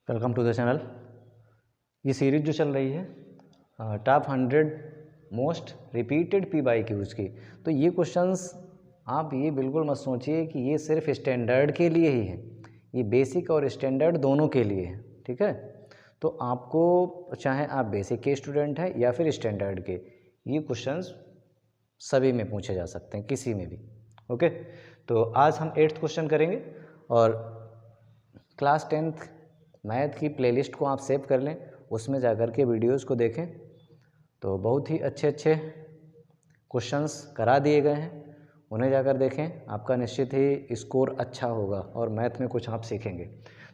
Welcome to the channel. ये series जो चल रही है टॉप 100 मोस्ट रिपीटेड PYQs की, तो ये क्वेश्चंस आप ये बिल्कुल मत सोचिए कि ये सिर्फ स्टैंडर्ड के लिए ही है, ये बेसिक और स्टैंडर्ड दोनों के लिए है। ठीक है, तो आपको चाहे आप बेसिक के स्टूडेंट हैं या फिर स्टैंडर्ड के, ये क्वेश्चंस सभी में पूछे जा सकते हैं, किसी में भी। ओके, तो आज हम 8th क्वेश्चन करेंगे और क्लास 10th मैथ की प्लेलिस्ट को आप सेव कर लें, उसमें जाकर के वीडियोस को देखें। तो बहुत ही अच्छे अच्छे क्वेश्चंस करा दिए गए हैं, उन्हें जाकर देखें, आपका निश्चित ही स्कोर अच्छा होगा और मैथ में कुछ आप सीखेंगे।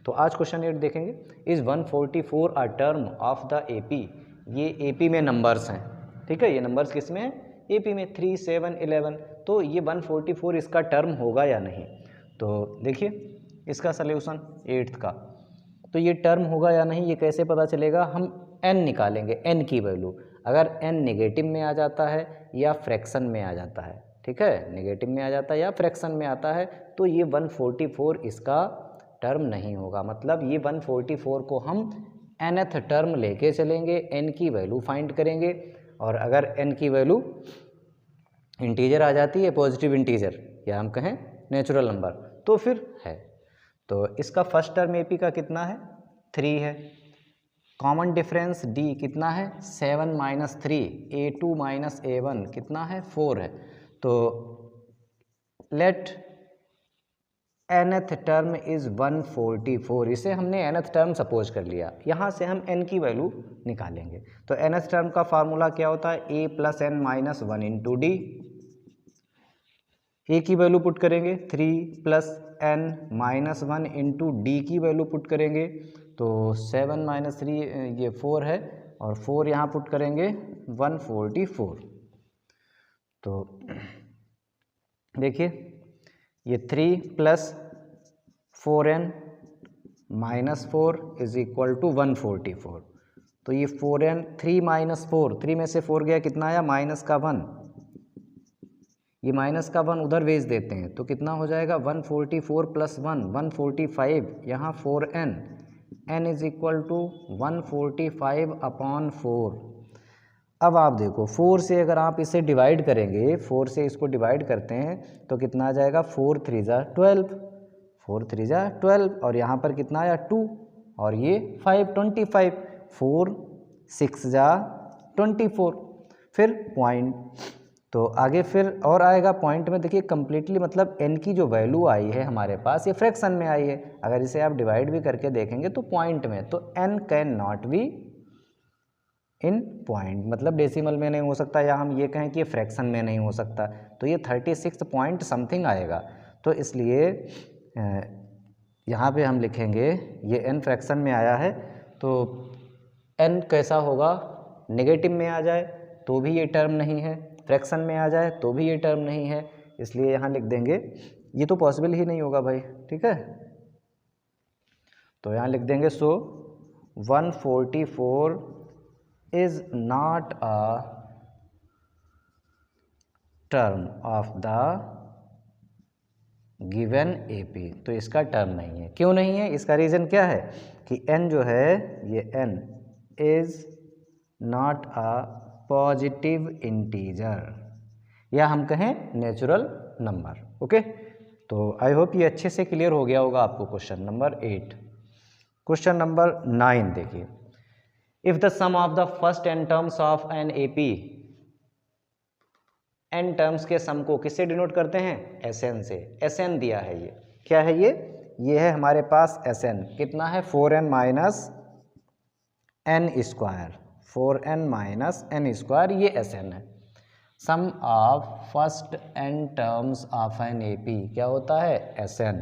तो आज क्वेश्चन 8 देखेंगे। Is 144 a term of the AP। ये AP में नंबर्स हैं। ठीक है, ये नंबर्स किस में है? AP में 3, 7, 11। तो ये 144 इसका टर्म होगा या नहीं? तो देखिए इसका सल्यूशन 8th का, तो ये टर्म होगा या नहीं ये कैसे पता चलेगा? हम n निकालेंगे, n की वैल्यू। अगर n नेगेटिव में आ जाता है या फ्रैक्शन में आ जाता है, ठीक है, नेगेटिव में आ जाता है या फ्रैक्शन में आता है, तो ये 144 इसका टर्म नहीं होगा। मतलब ये 144 को हम nth टर्म लेके चलेंगे, n की वैल्यू फाइंड करेंगे, और अगर n की वैल्यू इंटीजर आ जाती है, पॉजिटिव इंटीजर या हम कहें नेचुरल नंबर, तो फिर है। तो इसका फर्स्ट टर्म AP का कितना है? 3 है। कॉमन डिफरेंस D कितना है? 7 माइनस 3, A2 माइनस A1 कितना है? 4 है। तो लेट nth टर्म इज 144। इसे हमने nth टर्म सपोज कर लिया, यहाँ से हम n की वैल्यू निकालेंगे। तो nth टर्म का फार्मूला क्या होता है? A plus n minus 1 into D. A की वैल्यू पुट करेंगे 3 plus n minus 1 into D की वैल्यू पुट करेंगे, तो 7 माइनस 3 ये 4 है, और 4 यहाँ पुट करेंगे 144। तो देखिए ये 3 plus 4n minus 4 is equal to 144। तो ये 4n 3 माइनस 4, 3 में से 4 गया, कितना आया? माइनस का 1। ये माइनस का 1 उधर भेज देते हैं, तो कितना हो जाएगा? 144 प्लस 1 145, यहाँ 4n, n is equal to 145 upon 4। अब आप देखो 4 से अगर आप इसे डिवाइड करेंगे, 4 से इसको डिवाइड करते हैं तो कितना आ जाएगा? 4 3 जा 12, 4 3 जा 12, और यहाँ पर कितना आया? 2, और ये 5 25, 4 6 जा 24। फिर पॉइंट, तो आगे फिर और आएगा पॉइंट में। देखिए कंप्लीटली, मतलब n की जो वैल्यू आई है हमारे पास, ये फ्रैक्शन में आई है। अगर इसे आप डिवाइड भी करके देखेंगे तो पॉइंट में, तो n can not be in point, मतलब डेसिमल में नहीं हो सकता, या हम ये कहें कि ये फ्रैक्शन में नहीं हो सकता, तो ये 36 पॉइंट समथिंग आएगा। तो इसलिए यहाँ पे हम लिखेंगे ये n फ्रैक्शन में आया है, तो n कैसा होगा? नेगेटिव में आ जाए तो भी ये टर्म नहीं है, फ्रैक्शन में आ जाए तो भी ये टर्म नहीं है, इसलिए यहाँ लिख देंगे ये तो पॉसिबल ही नहीं होगा भाई। ठीक है, तो यहाँ लिख देंगे सो 144 is not a term of the given AP। तो इसका टर्म नहीं है। क्यों नहीं है? इसका रीज़न क्या है कि n जो है, ये n is not a positive integer, या हम कहें नेचुरल नंबर। ओके, तो आई होप ये अच्छे से क्लियर हो गया होगा आपको क्वेश्चन नंबर 8। क्वेश्चन नंबर 9 देखिए। If the sum of the first n terms of an AP, n terms के सम को किससे डिनोट करते हैं? Sn से। Sn दिया है, ये क्या है? ये है हमारे पास Sn, कितना है? 4n minus n square, 4n minus n square, ये Sn है। Sum of first n terms of an AP क्या होता है? Sn।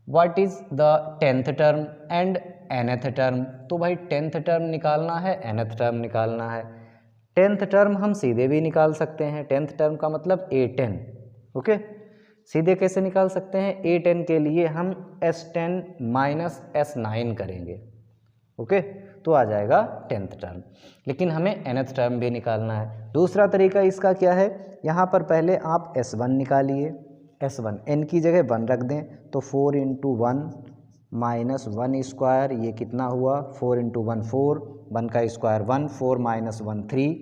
What is the 10th term and nth term? तो भाई 10th टर्म निकालना है, nth टर्म निकालना है। 10th टर्म हम सीधे भी निकाल सकते हैं, 10th टर्म का मतलब A10। ओके, सीधे कैसे निकाल सकते हैं? A10 के लिए हम S10 माइनस S9 करेंगे। ओके, तो आ जाएगा 10th टर्म, लेकिन हमें nth टर्म भी निकालना है। दूसरा तरीका इसका क्या है? यहाँ पर पहले आप S1 निकालिए, S1 n की जगह 1 रख दें, तो 4 इंटू 1 माइनस 1 स्क्वायर, ये कितना हुआ 4 इंटू 1 4, 1 का स्क्वायर 1, 4 माइनस 1 3।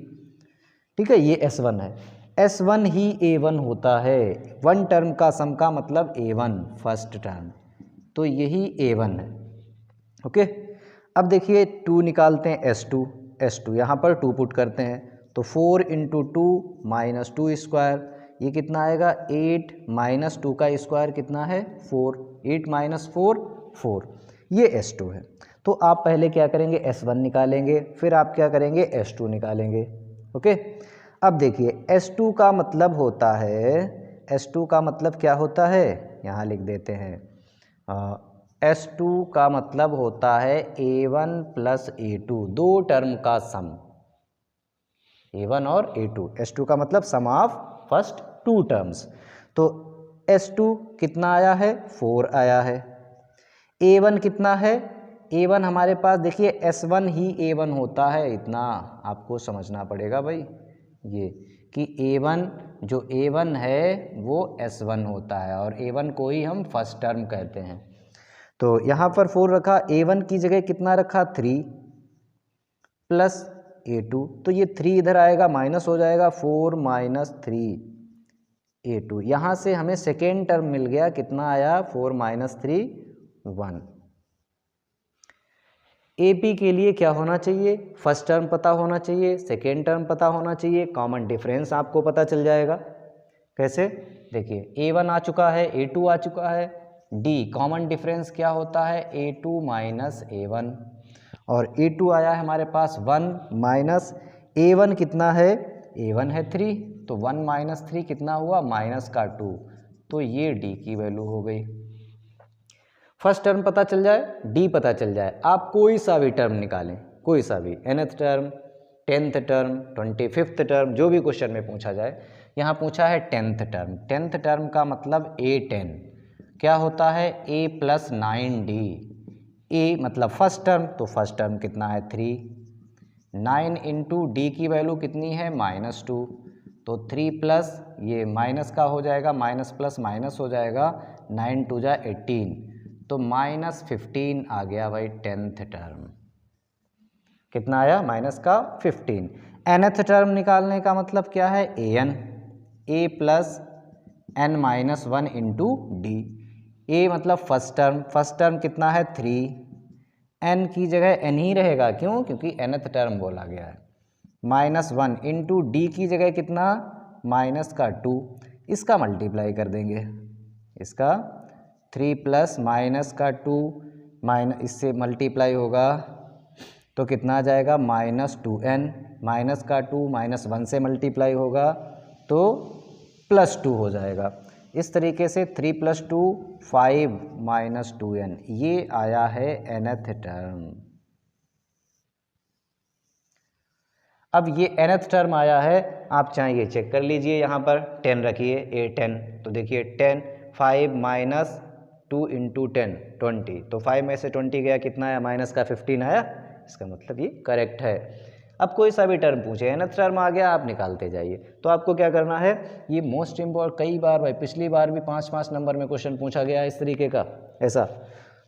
ठीक है, ये S1 है। S1 ही A1 होता है। वन टर्म का सम का मतलब A1 फर्स्ट टर्म, तो यही A1 है। ओके, अब देखिए 2 निकालते हैं S2 यहाँ पर 2 पुट करते हैं तो 4 इंटू 2 माइनस 2 स्क्वायर, ये कितना आएगा 8 माइनस 2 का स्क्वायर कितना है 4, 8 माइनस 4 4, ये S2 है। तो आप पहले क्या करेंगे S1 निकालेंगे, फिर आप क्या करेंगे S2 निकालेंगे। ओके, अब देखिए S2 का मतलब होता है, S2 का मतलब क्या होता है, यहाँ लिख देते हैं S2 का मतलब होता है A1 प्लस A2, दो टर्म का सम, A1 और A2। S2 का मतलब सम ऑफ फर्स्ट टू टर्म्स। तो S2 कितना आया है 4 आया है। A1 कितना है, A1 हमारे पास देखिए S1 ही A1 होता है, इतना आपको समझना पड़ेगा भाई, ये कि A1 जो A1 है वो S1 होता है और A1 को ही हम फर्स्ट टर्म कहते हैं। तो यहाँ पर 4 रखा, A1 की जगह कितना रखा 3 प्लस A2, तो ये 3 इधर आएगा माइनस हो जाएगा 4 माइनस 3 A2, यहाँ से हमें सेकेंड टर्म मिल गया, कितना आया 4 माइनस 3 1। AP के लिए क्या होना चाहिए, फर्स्ट टर्म पता होना चाहिए, सेकेंड टर्म पता होना चाहिए, कॉमन डिफरेंस आपको पता चल जाएगा। कैसे, देखिए A1 आ चुका है, A2 आ चुका है, D कॉमन डिफरेंस क्या होता है A2 माइनस A1, और A2 आया है हमारे पास 1 माइनस A1 कितना है, A1 है 3, तो 1 माइनस 3 कितना हुआ माइनस का 2, तो ये D की वैल्यू हो गई। फर्स्ट टर्म पता चल जाए, D पता चल जाए, आप कोई सा भी टर्म निकालें, कोई सा भी, nth term, 10th term, 25th term, जो भी क्वेश्चन में पूछा जाए। यहाँ पूछा है 10th टर्म, 10th टर्म का मतलब A10 क्या होता है A प्लस 9D, A मतलब फर्स्ट टर्म, तो फर्स्ट टर्म कितना है 3, 9 इंटू डी की वैल्यू कितनी है -2, तो 3 प्लस ये माइनस का हो जाएगा, माइनस प्लस माइनस हो जाएगा, 9 2 जा 18, तो -15 आ गया भाई 10th टर्म, कितना आया माइनस का 15। nth टर्म निकालने का मतलब क्या है an, a plus n minus 1 into D, a मतलब फर्स्ट टर्म, फर्स्ट टर्म कितना है 3, n की जगह n ही रहेगा, क्यों, क्योंकि nth टर्म बोला गया है, -1 इंटू डी की जगह कितना माइनस का 2, इसका मल्टीप्लाई कर देंगे, इसका 3 प्लस माइनस का 2 माइनस, इससे मल्टीप्लाई होगा तो कितना आ जाएगा -2n, माइनस का 2 -1 से मल्टीप्लाई होगा तो +2 हो जाएगा। इस तरीके से 3 + 2 5 -2n, ये आया है nth टर्म। अब ये nth टर्म आया है, आप चाहे ये चेक कर लीजिए, यहाँ पर 10 रखिए, A10, तो देखिए 10, 5 माइनस 2 इंटू 10 20, तो 5 में से 20 गया, कितना आया माइनस का 15 आया, इसका मतलब ये करेक्ट है। अब कोई सा भी टर्म पूछे, nth टर्म आ गया, आप निकालते जाइए। तो आपको क्या करना है, ये मोस्ट इम्पोर्टेंट, कई बार भाई पिछली बार भी 5-5 नंबर में क्वेश्चन पूछा गया इस तरीके का, ऐसा।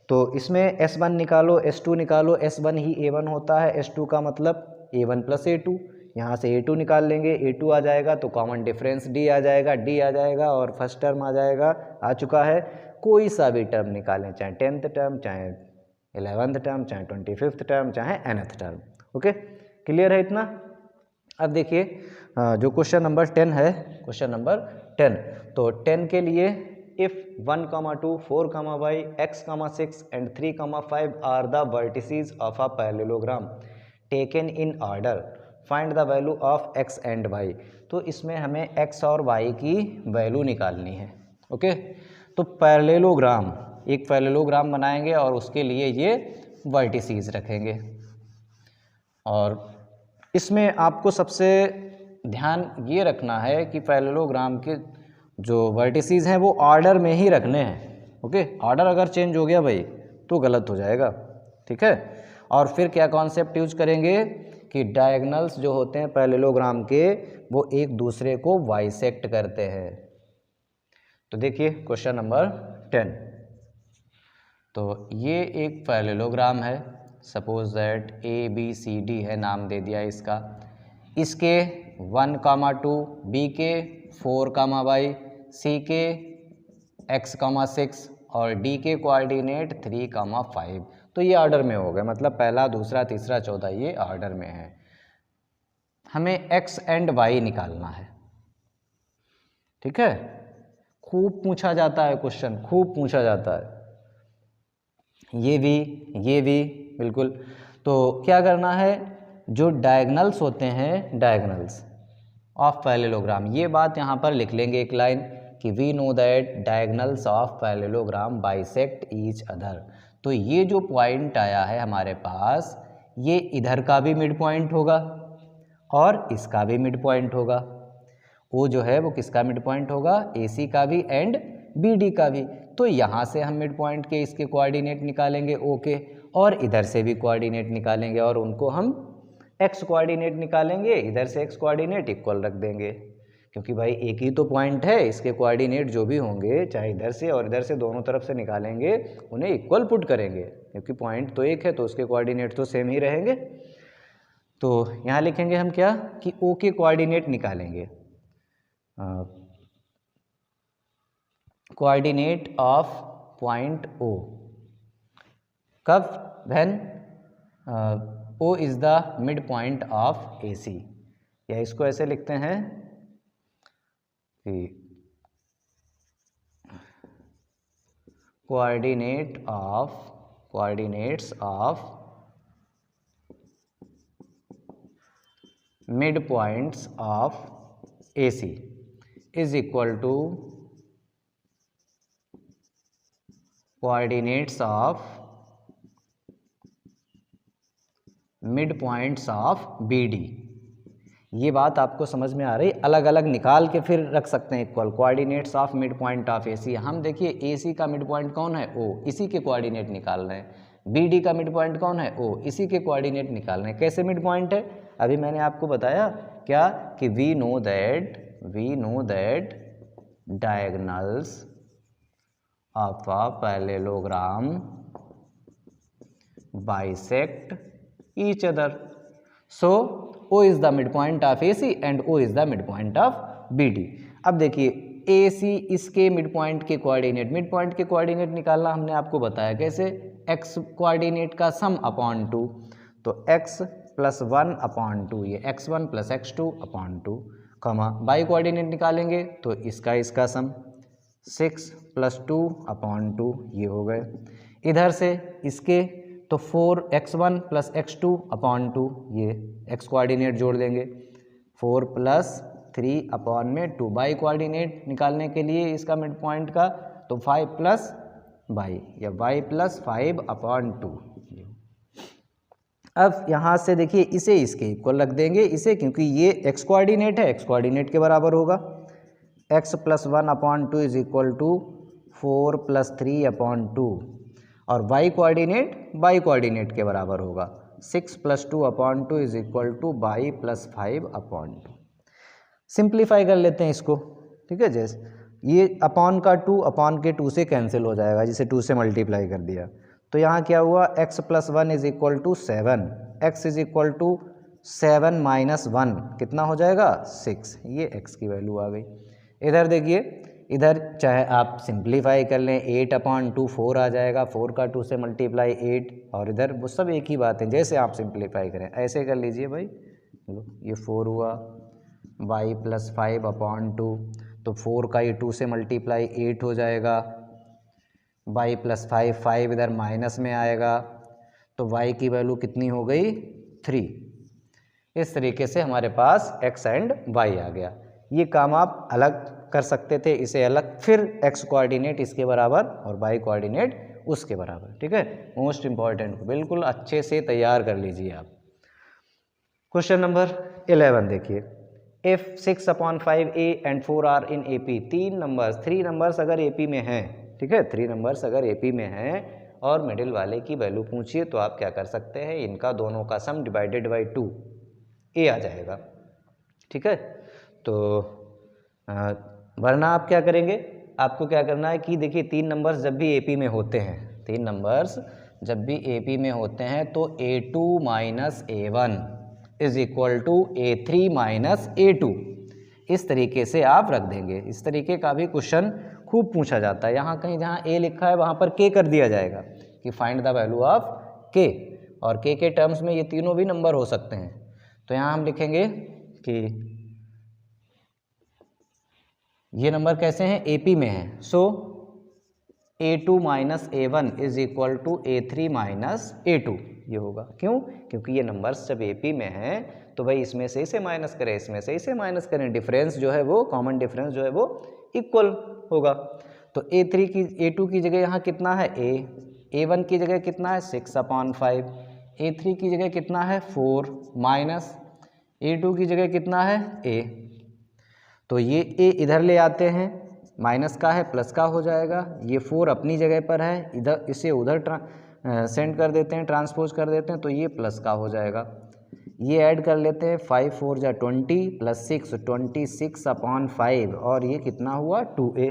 तो इसमें S1 निकालो, S2 निकालो, S1 ही A1 होता है, S2 का मतलब A1 प्लस A2, यहाँ से A2 निकाल लेंगे, A2 आ जाएगा तो कॉमन डिफरेंस D आ जाएगा, D आ जाएगा और फर्स्ट टर्म आ जाएगा, आ चुका है। कोई सा भी टर्म निकालें, चाहे 10th टर्म, चाहे 11th टर्म, चाहे 25th टर्म, चाहे nth टर्म। ओके, क्लियर है इतना। अब देखिए जो क्वेश्चन नंबर 10 है, क्वेश्चन नंबर 10, तो 10 के लिए if 1, 2, 4, y, x, 6 and 3, 5 are the vertices of a parallelogram taken in order, find the value of x and y। तो इसमें हमें x और y की वैल्यू निकालनी है। ओके, तो पैरेललोग्राम, एक पैरेललोग्राम बनाएंगे और उसके लिए ये वर्टिसेस रखेंगे, और इसमें आपको सबसे ध्यान ये रखना है कि पैरेललोग्राम के जो वर्टिसेस हैं वो ऑर्डर में ही रखने हैं। ओके, ऑर्डर अगर चेंज हो गया भाई तो गलत हो जाएगा, ठीक है। और फिर क्या कॉन्सेप्ट यूज करेंगे कि डायगोनल्स जो होते हैं पैरेललोग्राम के, वो एक दूसरे को बाइसेक्ट करते हैं। तो देखिए क्वेश्चन नंबर 10, तो ये एक पैरेललोग्राम है, सपोज दैट ABCD है, नाम दे दिया इसका। इसके 1,2, B के 4, C के x, और D के कोऑर्डिनेट 3, 5। तो ये ऑर्डर में हो गया, मतलब पहला, दूसरा, तीसरा, चौथा ये ऑर्डर में है। हमें x एंड y निकालना है, ठीक है। खूब पूछा जाता है क्वेश्चन, खूब पूछा जाता है, ये भी बिल्कुल। तो क्या करना है, जो डायगनल्स होते हैं, डायगनल्स ऑफ पैरेललोग्राम, ये बात यहाँ पर लिख लेंगे एक लाइन कि we know that diagonals of parallelogram bisect each other. तो ये जो पॉइंट आया है हमारे पास, ये इधर का भी मिड पॉइंट होगा और इसका भी मिड पॉइंट होगा। वो जो है वो किसका मिड पॉइंट होगा, AC का भी एंड BD का भी। तो यहाँ से हम मिड पॉइंट के इसके कोऑर्डिनेट निकालेंगे O के, और इधर से भी कोऑर्डिनेट निकालेंगे, और उनको हम x कोऑर्डिनेट निकालेंगे, इधर से x कोऑर्डिनेट इक्वल रख देंगे, क्योंकि भाई एक ही तो पॉइंट है, इसके कोऑर्डिनेट जो भी होंगे, चाहे इधर से और इधर से दोनों तरफ से निकालेंगे, उन्हें इक्वल पुट करेंगे, क्योंकि पॉइंट तो एक है तो उसके कोऑर्डिनेट तो सेम ही रहेंगे। तो यहाँ लिखेंगे हम क्या कि O के कोऑर्डिनेट निकालेंगे, कोऑर्डिनेट ऑफ पॉइंट O कब, when O is the midpoint of AC, या इसको ऐसे लिखते हैं कि coordinates of midpoints of AC is equal to coordinates of midpoints of BD। ये बात आपको समझ में आ रही, अलग अलग निकाल के फिर रख सकते हैं equal, coordinates of mid point of AC। हम देखिए AC का मिड पॉइंट कौन है, O, इसी के कोऑर्डिनेट निकाल रहे हैं। BD का मिड पॉइंट कौन है, O, इसी के कोऑर्डिनेट निकाल रहे हैं। कैसे मिड पॉइंट है, अभी मैंने आपको बताया क्या कि we know that diagonals of a parallelogram bisect each other, so O is the midpoint of AC and O is the midpoint of BD। अब देखिए AC इसके मिड के कोऑर्डिनेट निकालना हमने आपको बताया कैसे, x कोऑर्डिनेट का सम अपॉन 2, तो x + 1/2, ये x1 + x2 upon 2, y coordinate निकालेंगे तो इसका सम 6 + 2/2, ये हो गए। इधर से इसके तो 4x1 + x2/2, ये x कोऑर्डिनेट जोड़ देंगे, 4 + 3/2, y कोऑर्डिनेट निकालने के लिए इसका मिड पॉइंट का, तो 5 + y, या y + 5/2। अब यहाँ से देखिए इसे इसके इक्वल रख देंगे, इसे, क्योंकि ये x कोऑर्डिनेट है, x कोऑर्डिनेट के बराबर होगा, x + 1/2 इज इक्वल टू 4 + 3/2, और y कोऑर्डिनेट के बराबर होगा, 6 + 2/2 is equal to y + 5/2। Simplify कर लेते हैं इसको, ठीक है। जैसे ये अपॉन का 2 अपॉन के 2 से कैंसिल हो जाएगा, जिसे 2 से मल्टीप्लाई कर दिया, तो यहाँ क्या हुआ, x + 1 is equal to 7, x is equal to 7 - 1 कितना हो जाएगा, 6, ये x की वैल्यू आ गई। इधर देखिए, इधर चाहे आप सिंप्लीफाई कर लें, 8/2 4 आ जाएगा, 4 का 2 से मल्टीप्लाई 8, और इधर वो सब एक ही बात है, जैसे आप सिंप्लीफाई करें ऐसे कर लीजिए भाई। ये 4 हुआ, y + 5/2, तो 4 का ये 2 से मल्टीप्लाई 8 हो जाएगा, y + 5 इधर माइनस में आएगा, तो y की वैल्यू कितनी हो गई, 3। इस तरीके से हमारे पास x एंड y आ गया। ये काम आप अलग कर सकते थे, इसे अलग, फिर x कोऑर्डिनेट इसके बराबर और y कोऑर्डिनेट उसके बराबर, ठीक है। मोस्ट इंपॉर्टेंट, बिल्कुल अच्छे से तैयार कर लीजिए आप। क्वेश्चन नंबर 11 देखिए, if 6/5 a and 4 are in AP, 3 numbers अगर AP में हैं, ठीक है, 3 नंबर्स अगर AP में हैं और मिडिल वाले की वैल्यू पूछिए, तो आप क्या कर सकते हैं, इनका दोनों का सम डिवाइडेड बाई 2 a आ जाएगा, ठीक है। तो वरना आप क्या करेंगे, आपको क्या करना है कि देखिए 3 नंबर्स जब भी AP में होते हैं 3 नंबर्स जब भी AP में होते हैं तो A2 minus A1 is equal to A3 minus A2, इस तरीके से आप रख देंगे। इस तरीके का भी क्वेश्चन खूब पूछा जाता है। यहाँ कहीं जहाँ A लिखा है वहाँ पर K कर दिया जाएगा कि find the value of K, और K के टर्म्स में ये तीनों भी नंबर हो सकते हैं। तो यहाँ हम लिखेंगे कि ये नंबर कैसे हैं, AP में हैं। So A2 minus A1 is equal to A3 minus A2, ये होगा। क्यों? क्योंकि ये नंबर्स जब AP में हैं तो भाई इसमें से इसे माइनस करें, इसमें से इसे माइनस करें, डिफरेंस जो है वो, कॉमन डिफरेंस जो है वो इक्वल होगा। तो A2 की जगह यहाँ कितना है A, A1 की जगह कितना है 6/5, A3 की जगह कितना है 4 माइनस A2 की जगह कितना है A। तो ये A इधर ले आते हैं, माइनस का है प्लस का हो जाएगा। ये 4 अपनी जगह पर है, इधर इसे उधर सेंड कर देते हैं, ट्रांसपोज कर देते हैं, तो ये प्लस का हो जाएगा। ये ऐड कर लेते हैं, 5 4 जा 20 प्लस 6 26/5, और ये कितना हुआ 2A,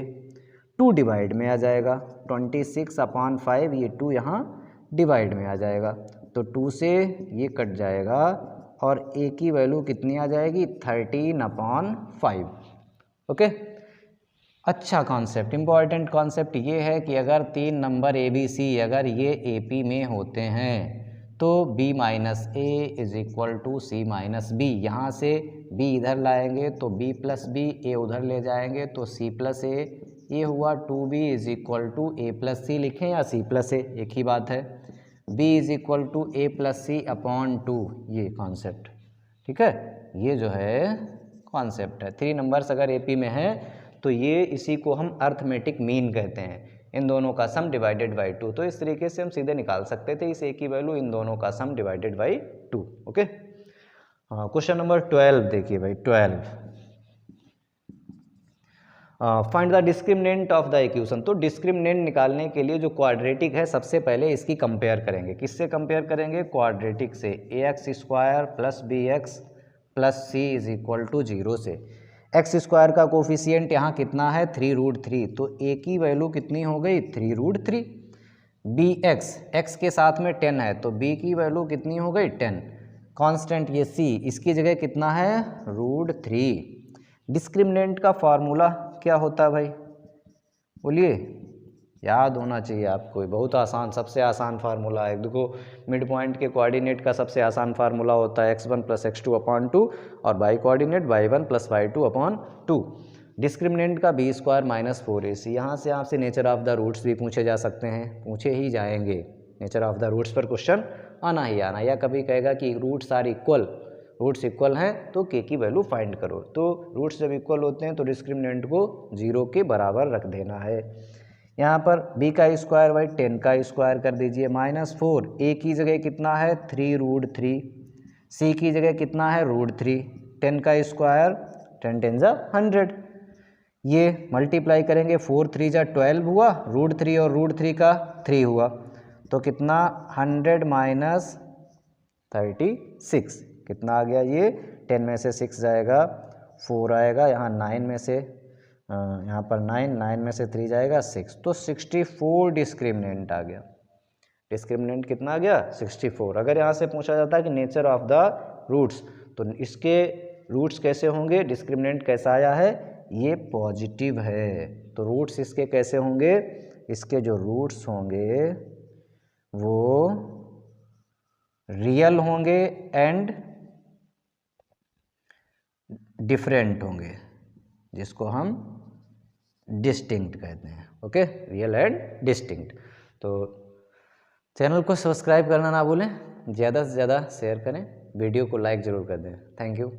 2 डिवाइड में आ जाएगा। 26/5, ये 2 यहाँ डिवाइड में आ जाएगा, तो 2 से ये कट जाएगा और A की वैल्यू कितनी आ जाएगी 13/5। ओके, अच्छा कॉन्सेप्ट, इम्पॉर्टेंट कॉन्सेप्ट ये है कि अगर 3 नंबर ABC अगर ये AP में होते हैं तो B minus A is equal to C minus B। यहाँ से B इधर लाएंगे तो B प्लस B, A उधर ले जाएंगे तो C प्लस A, ये हुआ 2B is equal to A plus C, लिखें या C प्लस A, एक ही बात है। B is equal to A plus C upon 2, ये कॉन्सेप्ट, ठीक है, ये जो है कॉन्सेप्ट है। 3 नंबर्स अगर AP में हैं तो ये इसी को हम अर्थमेटिक मीन कहते हैं, इन दोनों का सम डिवाइडेड बाई 2। तो इस तरीके से हम सीधे निकाल सकते थे इस A की वैल्यू, इन दोनों का सम डिवाइडेड बाई 2। ओके, हाँ, क्वेश्चन नंबर 12 देखिए भाई, 12 find the discriminant of the equation. तो डिस्क्रिमिनेंट निकालने के लिए जो क्वाड्रेटिक है सबसे पहले इसकी कंपेयर करेंगे। किससे कंपेयर करेंगे? क्वाड्रेटिक से। ax² plus bx plus c is equal to 0 से। x² का कोफिशिएंट यहाँ कितना है 3√3, तो a की वैल्यू कितनी हो गई 3√3। bx, x के साथ में 10 है तो b की वैल्यू कितनी हो गई 10। कांस्टेंट ये c, इसकी जगह कितना है √3। डिस्क्रिमिनेंट का फार्मूला क्या होता है भाई, बोलिए, याद होना चाहिए आपको, बहुत आसान, सबसे आसान फार्मूला है। देखो, मिड पॉइंट के कोऑर्डिनेट का सबसे आसान फार्मूला होता है x1 प्लस x2 अपॉन 2, और by coordinate y1 plus y2 upon 2। Discriminant का b² माइनस 4ac। यहाँ से आपसे नेचर ऑफ द रूट्स भी पूछे जा सकते हैं, पूछे ही जाएंगे। नेचर ऑफ द रूट्स पर क्वेश्चन आना ही आना, या कभी कहेगा कि roots are equal, roots equal हैं तो k की वैल्यू फाइंड करो। तो रूट्स जब इक्वल होते हैं तो डिस्क्रिमिनेंट को 0 के बराबर रख देना है। यहाँ पर b का स्क्वायर बाई 10 का स्क्वायर कर दीजिए, -4, a की जगह कितना है 3√3, c की जगह कितना है √3, 10 का स्क्वायर 10 10 जा 100, ये मल्टीप्लाई करेंगे 4 3 जा 12 हुआ, √3 और √3 का 3 हुआ, तो कितना 100 माइनस 36, कितना आ गया ये 10 में से 6 जाएगा 4 आएगा, यहाँ 9 में से यहाँ पर 9 में से 3 जाएगा 6, तो 64 डिस्क्रिमिनेंट आ गया। डिस्क्रिमिनेंट कितना आ गया 64। अगर यहाँ से पूछा जाता है कि नेचर ऑफ द रूट्स, तो इसके रूट्स कैसे होंगे, डिस्क्रिमिनेंट कैसा आया है, ये पॉजिटिव है, तो रूट्स इसके कैसे होंगे, इसके जो रूट्स होंगे वो रियल होंगे एंड डिफरेंट होंगे, जिसको हम डिस्टिंक्ट कहते हैं। Okay, real and distinct. तो चैनल को सब्सक्राइब करना ना भूलें, ज़्यादा से ज़्यादा शेयर करें, वीडियो को लाइक ज़रूर कर दें। Thank you.